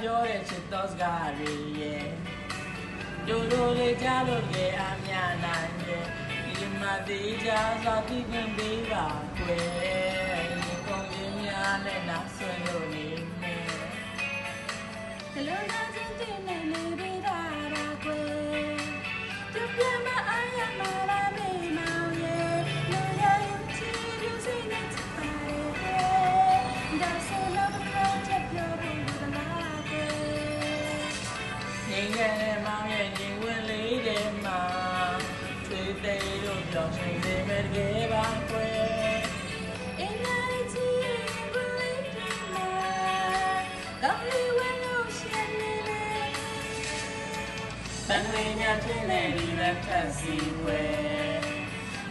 ပြောတဲ့ချစ်တော်စကားတွေရဲ့တို့တို့လေးကြားလို့တကယ်အများနိုင်ရဲ့ဒီမှာသေးချာစွာသိခွင့်ပေးပါကွယ်ဒီကုန်ချင်းများနဲ့နောက်ဆွေးလို့နေမယ်ဒီလိုနာချင်းတင်နေနေပြီးတာကွယ်သူပြမအားရမှာလားမေးမောင်ရဲ့လူရရင်ချီလူစိတ်နဲ့ချပါရဲ့ဒါဆိုတော့တစ်ခါချက်ပြောဖို့လိုသလားကွယ်ငင်းငယ်နဲ့မောင်ရဲ့ညီဝင်လေးတဲ့မှာတွေးသေးလို့ပြောရှင်စေမဲ့တကယ်ပါကွယ်အင်းနာချီဝင်လေးတဲ့မှာကောင်းလေးဝင်လို့ရှင်နေတယ်တန်လေးများချင်းနဲ့ဒီလက်ထက်စီွယ်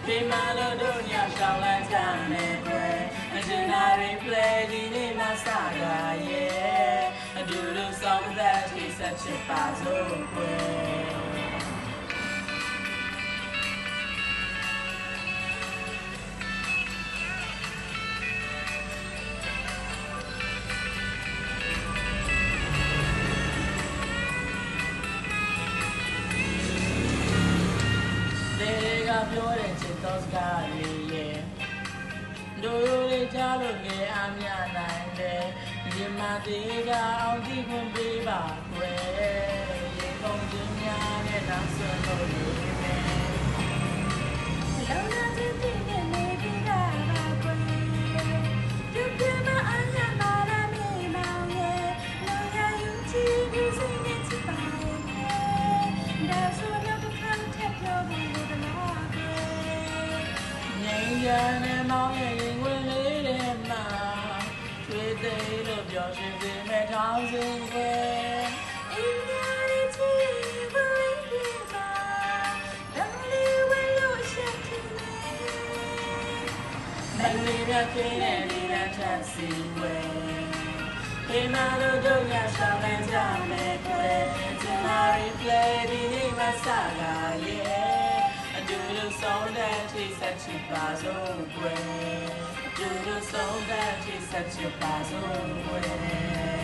ဒီမှာလို့တို့ညရှောင်းလန်းကြမယ်ကွယ်အကျဉ်းသားတွေ play ဒီနေ့မှစတာရဲ့အတူတူဆောင်သက်ထိဆက်ချစ်ပါစို့ကွယ်ပြောတဲ့ချစ်တော်စကားတွေရဲ့တို့လေးကြားလို့ငယ်အများနိုင်တယ်ဒီမှာသေးချာအောင်သိခွင့်ပေးပါကွယ်ရေကုန်ချင်းများနဲ့နောက်ဆွေးလို့နေမယ်လောနာချင်းပြည့်နေပြီးတာကွယ်သူပြမအားရမှာလားမေးမောင်ရဲ့လောရရင်ချီဒီစိတ်နဲ့ချပါရဲ့ဒါဆိုတော့တစ်ခါထပ်ပြောဖို့လိုသလားငင်းကြနဲ့မောင်ရဲ့ရင်ဝင်လေးတဲ့မှာတွေးသေးလို့ပြောရှင်စေမဲ့ထောင်းစင်ကွယ်အင်းညာလေးချီဝင်လေးတဲ့မှာလောင်လေးဝင်လို့ရှက်တယ်မလေးရခင်းတဲ့ဒီလက်ထက်စီဝဲဒီမှာလို့တို့ရရှောင်းလန်းကြမယ်ကွယ်ကျမရီ play ဒီနေ့မှစလာရဲ့အတူတူဆုံးတဲ့ထိဆက်ချစ်ပါစို့ကွယ်အတူတူဆုံးတဲ့ထိဆက်ချစ်ပါစို့ကွယ်